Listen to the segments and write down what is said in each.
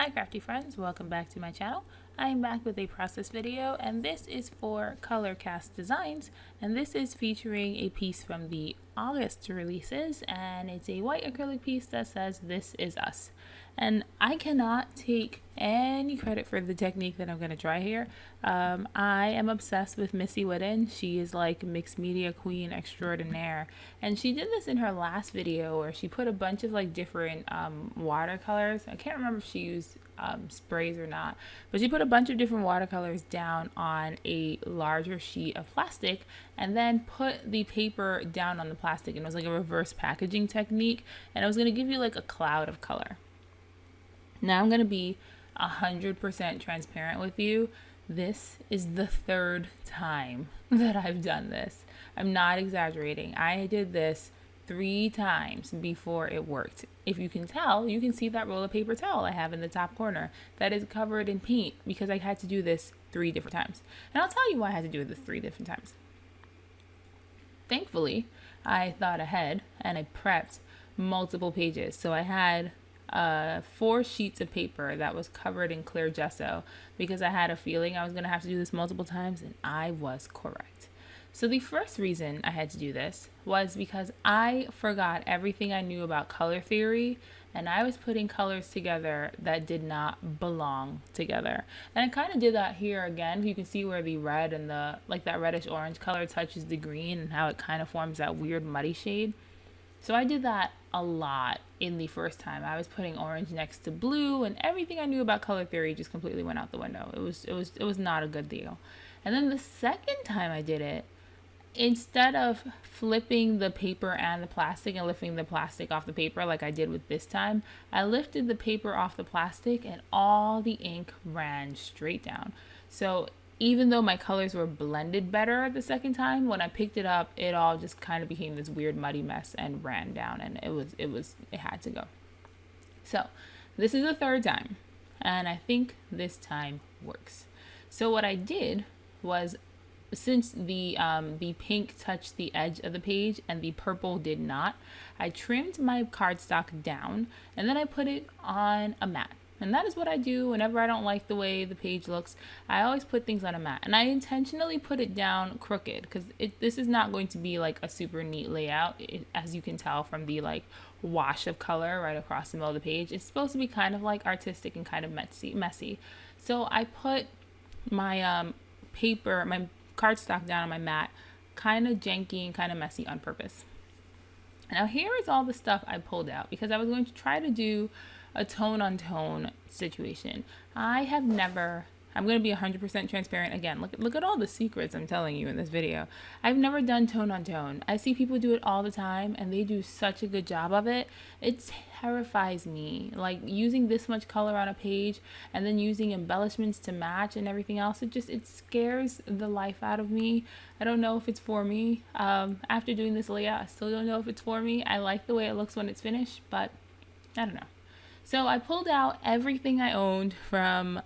Hi crafty friends, welcome back to my channel. I am back with a process video, and this is for Color Cast Designs, and this is featuring a piece from the August releases, and it's a white acrylic piece that says "This is us." And I cannot take any credit for the technique that I'm going to try here. I am obsessed with Missy Whitten. She is like mixed media queen extraordinaire, and she did this in her last video where she put a bunch of like different watercolors. I can't remember if she used sprays or not, but she put a bunch of different watercolors down on a larger sheet of plastic and then put the paper down on the plastic, and it was like a reverse packaging technique, and it was going to give you like a cloud of color. Now I'm going to be 100% transparent with you. This is the third time that I've done this. I'm not exaggerating. I did this 3 times before it worked. If you can tell, you can see that roll of paper towel I have in the top corner that is covered in paint because I had to do this 3 different times. And I'll tell you why I had to do this 3 different times. Thankfully, I thought ahead and I prepped multiple pages. So I had 4 sheets of paper that was covered in clear gesso because I had a feeling I was going to have to do this multiple times, and I was correct. So the first reason I had to do this was because I forgot everything I knew about color theory, and I was putting colors together that did not belong together. And I kind of did that here again. You can see where the red and the like that reddish orange color touches the green and how it kind of forms that weird muddy shade. So I did that a lot in the first time. I was putting orange next to blue, and everything I knew about color theory just completely went out the window. It was not a good deal. And then the second time I did it, instead of flipping the paper and the plastic and lifting the plastic off the paper like I did with this time, I lifted the paper off the plastic and all the ink ran straight down. So even though my colors were blended better the second time, when I picked it up, it all just kind of became this weird muddy mess and ran down, and it had to go. So this is the third time, and I think this time works. So what I did was, since the pink touched the edge of the page and the purple did not, I trimmed my cardstock down and then I put it on a mat. And that is what I do whenever I don't like the way the page looks. I always put things on a mat, and I intentionally put it down crooked because this is not going to be like a super neat layout, as you can tell from the like wash of color right across the middle of the page. It's supposed to be kind of like artistic and kind of messy. So I put my my cardstock down on my mat, kind of janky and kind of messy on purpose. Now here is all the stuff I pulled out because I was going to try to do a tone on tone situation. I'm going to be 100% transparent again. Look at all the secrets I'm telling you in this video. I've never done tone on tone. I see people do it all the time and they do such a good job of it. It terrifies me. Like using this much color on a page and then using embellishments to match and everything else. It scares the life out of me. I don't know if it's for me. After doing this layout, I still don't know if it's for me. I like the way it looks when it's finished, but I don't know. So I pulled out everything I owned from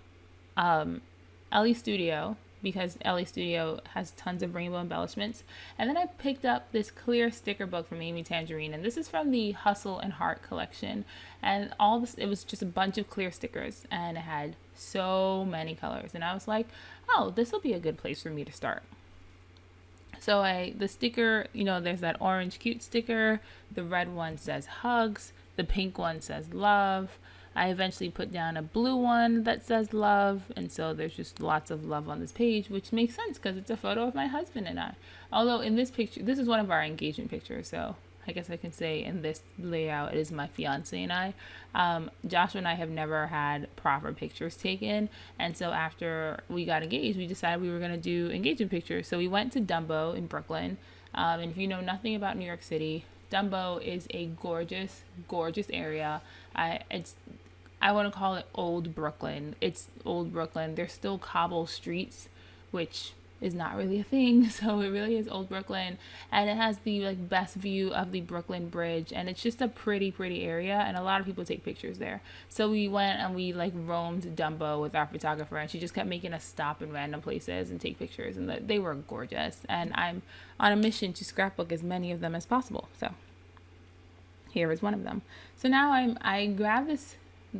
LE Studio because LE Studio has tons of rainbow embellishments. And then I picked up this clear sticker book from Amy Tangerine, and this is from the Hustle and Heart collection. And it was just a bunch of clear stickers, and it had so many colors. And I was like, oh, this will be a good place for me to start. So the sticker, there's that orange cute sticker. The red one says hugs. The pink one says love. I eventually put down a blue one that says love, and so there's just lots of love on this page, which makes sense because it's a photo of my husband and I. Although in this picture, this is one of our engagement pictures, so I guess I can say in this layout it is my fiance and I. Joshua and I have never had proper pictures taken, and so after we got engaged, we decided we were going to do engagement pictures. So we went to Dumbo in Brooklyn, and if you know nothing about New York City, Dumbo is a gorgeous, gorgeous area. I want to call it Old Brooklyn. It's Old Brooklyn. There's still cobble streets, which is not really a thing. So it really is Old Brooklyn, and it has the like best view of the Brooklyn Bridge, and it's just a pretty area, and a lot of people take pictures there. So we went and we like roamed Dumbo with our photographer, and she just kept making us stop in random places and take pictures, and they were gorgeous. And I'm on a mission to scrapbook as many of them as possible. So here is one of them. So now I grab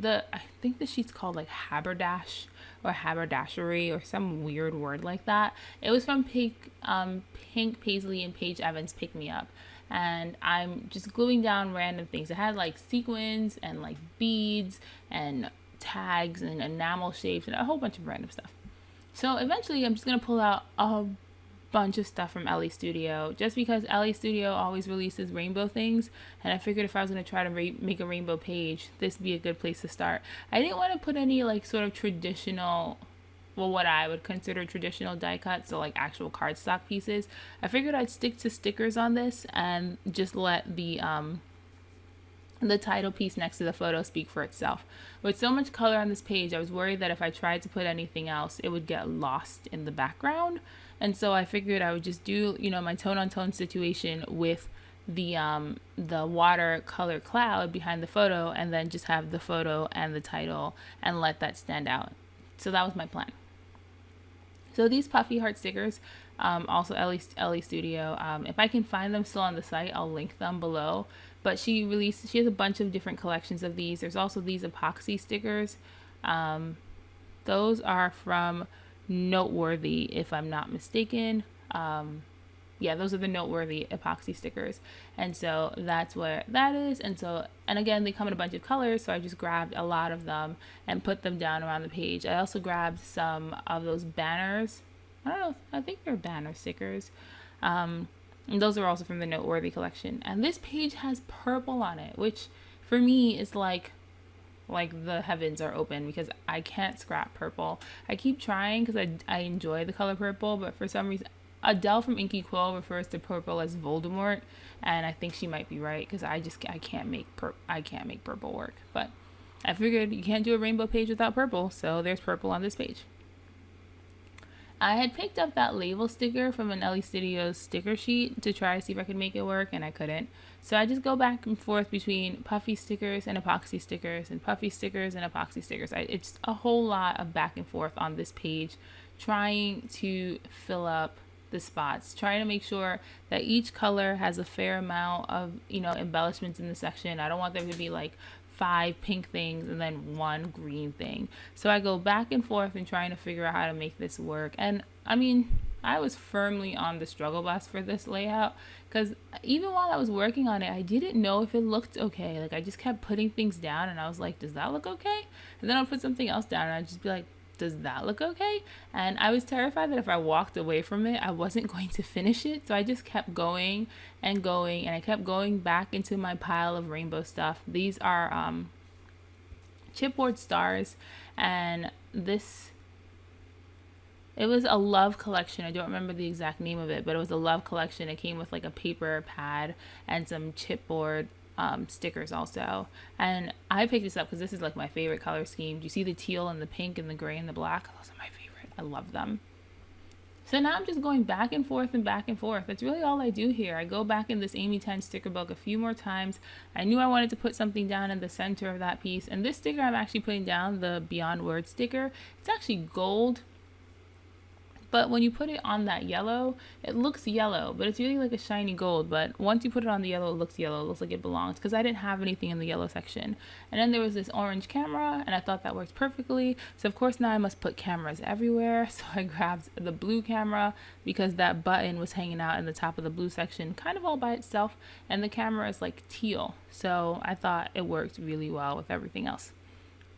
I think the sheet's called like Haberdash or Haberdashery or some weird word like that. It was from Pink Paisley and Paige Evans Pick Me Up. And I'm just gluing down random things. It had like sequins and like beads and tags and enamel shapes and a whole bunch of random stuff. So eventually I'm just going to pull out a bunch of stuff from LA Studio just because LA Studio always releases rainbow things, and I figured if I was going to try to make a rainbow page, this would be a good place to start. I didn't want to put any like sort of traditional, well, what I would consider traditional die cuts, so like actual cardstock pieces. I figured I'd stick to stickers on this and just let the title piece next to the photo speak for itself. With so much color on this page, I was worried that if I tried to put anything else, it would get lost in the background. And so I figured I would just do, my tone on tone situation with the watercolor cloud behind the photo, and then just have the photo and the title and let that stand out. So that was my plan. So these puffy heart stickers, also LA Studio, if I can find them still on the site, I'll link them below. But she has a bunch of different collections of these. There's also these epoxy stickers. Those are from Noteworthy, if I'm not mistaken. Yeah, those are the Noteworthy epoxy stickers. And so that's where that is. And again, they come in a bunch of colors, so I just grabbed a lot of them and put them down around the page. I also grabbed some of those banners. I don't know, I think they're banner stickers. And those are also from the Noteworthy collection. And this page has purple on it, which for me is like the heavens are open, because I can't scrap purple. I keep trying because I enjoy the color purple, but for some reason Adele from Inky Quill refers to purple as Voldemort, and I think she might be right, because I can't make purple work. But I figured you can't do a rainbow page without purple, so there's purple on this page. I had picked up that label sticker from an LA Studios sticker sheet to try to see if I could make it work, and I couldn't. So I just go back and forth between puffy stickers and epoxy stickers and puffy stickers and epoxy stickers. It's a whole lot of back and forth on this page, trying to fill up the spots, trying to make sure that each color has a fair amount of, embellishments in the section. I don't want there to be like 5 pink things and then 1 green thing. So I go back and forth and trying to figure out how to make this work. And I mean, I was firmly on the struggle bus for this layout, because even while I was working on it, I didn't know if it looked okay. Like, I just kept putting things down and I was like, does that look okay? And then I'll put something else down and I'd just be like, does that look okay? And I was terrified that if I walked away from it, I wasn't going to finish it. So I just kept going and going, and I kept going back into my pile of rainbow stuff. These are chipboard stars, and it was a love collection. I don't remember the exact name of it, but it was a love collection. It came with like a paper pad and some chipboard stickers also. And I picked this up because this is like my favorite color scheme. Do you see the teal and the pink and the gray and the black? Those are my favorite. I love them. So now I'm just going back and forth and back and forth. That's really all I do here. I go back in this Amy 10 sticker book a few more times. I knew I wanted to put something down in the center of that piece. And this sticker I'm actually putting down, the Beyond Words sticker. It's actually gold, but when you put it on that yellow, it looks yellow, but it's really like a shiny gold. But once you put it on the yellow, it looks yellow. It looks like it belongs, because I didn't have anything in the yellow section. And then there was this orange camera, and I thought that worked perfectly. So of course now I must put cameras everywhere. So I grabbed the blue camera, because that button was hanging out in the top of the blue section kind of all by itself, and the camera is like teal. So I thought it worked really well with everything else.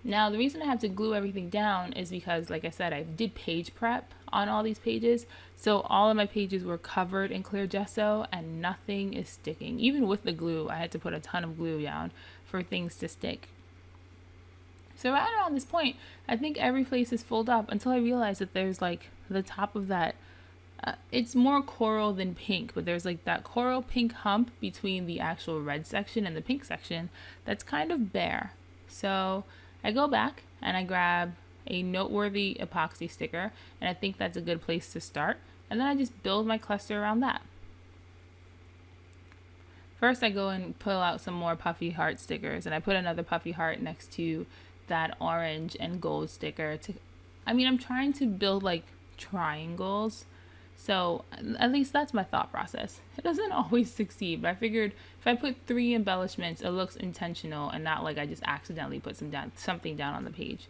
Now, the reason I have to glue everything down is because, like I said, I did page prep on all these pages. So all of my pages were covered in clear gesso and nothing is sticking. Even with the glue, I had to put a ton of glue down for things to stick. So right around this point, I think every place is filled up until I realized that there's like the top of that. It's more coral than pink, but there's like that coral pink hump between the actual red section and the pink section that's kind of bare. So I go back and I grab a Noteworthy epoxy sticker, and I think that's a good place to start. And then I just build my cluster around that. First, I go and pull out some more puffy heart stickers, and I put another puffy heart next to that orange and gold sticker. I'm trying to build like triangles. So at least that's my thought process. It doesn't always succeed, but I figured if I put 3 embellishments, it looks intentional and not like I just accidentally put something down on the page.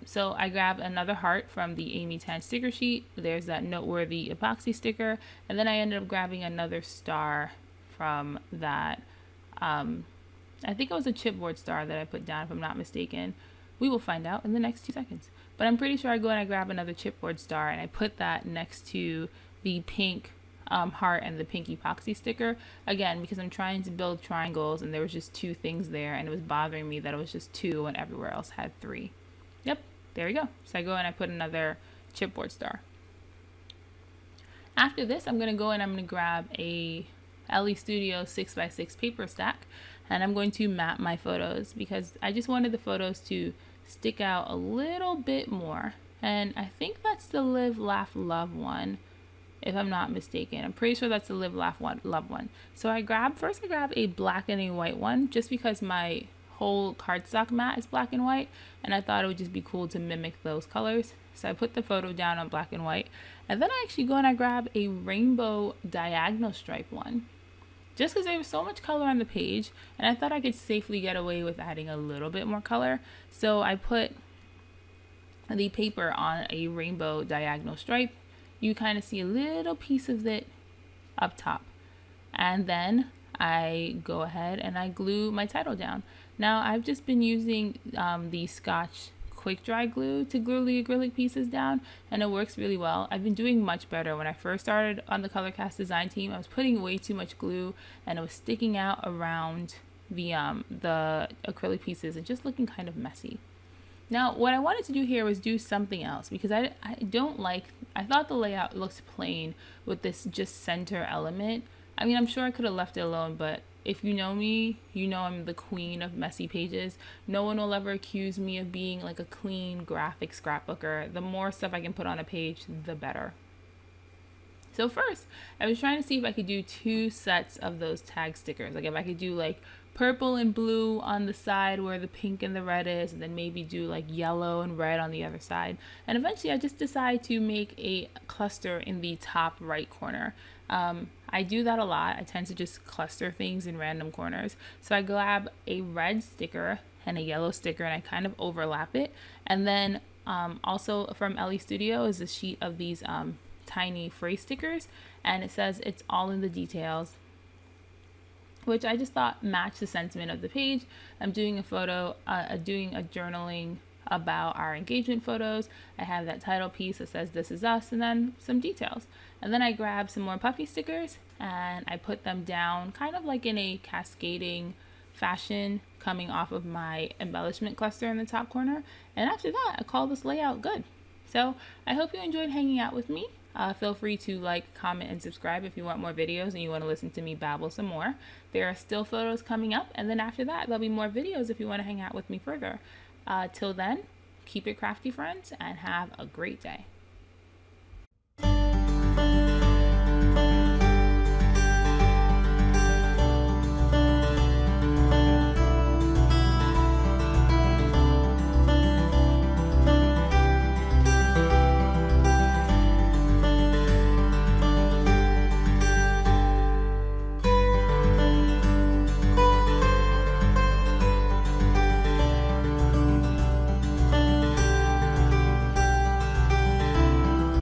So I grabbed another heart from the Amy Tan sticker sheet. There's that noteworthy epoxy sticker. And then I ended up grabbing another star from that. I think it was a chipboard star that I put down, if I'm not mistaken. We will find out in the next 2 seconds. But I'm pretty sure I go and I grab another chipboard star and I put that next to the pink heart and the pink epoxy sticker. Again, because I'm trying to build triangles and there was just 2 things there and it was bothering me that it was just 2 when everywhere else had 3. Yep, there we go. So I go and I put another chipboard star. After this, I'm going to go and I'm going to grab a LE Studio 6x6 paper stack and I'm going to map my photos because I just wanted the photos to stick out a little bit more. And I think that's the Live, Laugh, Love one, if I'm not mistaken. I'm pretty sure that's the Live, Laugh, Love one. So I grabbed a black and a white one just because my whole cardstock mat is black and white and I thought it would just be cool to mimic those colors. So I put the photo down on black and white and then I actually go and I grab a rainbow diagonal stripe one just because there was so much color on the page and I thought I could safely get away with adding a little bit more color. So I put the paper on a rainbow diagonal stripe. You kind of see a little piece of it up top. And then I go ahead and I glue my title down. Now I've just been using the Scotch quick dry glue to glue the acrylic pieces down and it works really well. I've been doing much better. When I first started on the Colorcast design team, I was putting way too much glue and it was sticking out around the acrylic pieces and just looking kind of messy. Now what I wanted to do here was do something else because I thought the layout looked plain with this just center element. I mean, I'm sure I could have left it alone, but if you know me, you know I'm the queen of messy pages. No one will ever accuse me of being like a clean graphic scrapbooker. The more stuff I can put on a page, the better. So first, I was trying to see if I could do 2 sets of those tag stickers. Like if I could do like purple and blue on the side where the pink and the red is, and then maybe do like yellow and red on the other side. And eventually I just decided to make a cluster in the top right corner. I do that a lot. I tend to just cluster things in random corners. So I grab a red sticker and a yellow sticker and I kind of overlap it. And then also from LE Studio is a sheet of these tiny phrase stickers and it says it's all in the details, which I just thought matched the sentiment of the page. I'm doing a photo, doing a journaling about our engagement photos. I have that title piece that says this is us and then some details. And then I grab some more puffy stickers and I put them down kind of like in a cascading fashion coming off of my embellishment cluster in the top corner. And after that, I call this layout good. So I hope you enjoyed hanging out with me. Feel free to like, comment, and subscribe if you want more videos and you want to listen to me babble some more. There are still photos coming up, and then after that, there'll be more videos if you want to hang out with me further. Till then, keep it crafty, friends, and have a great day.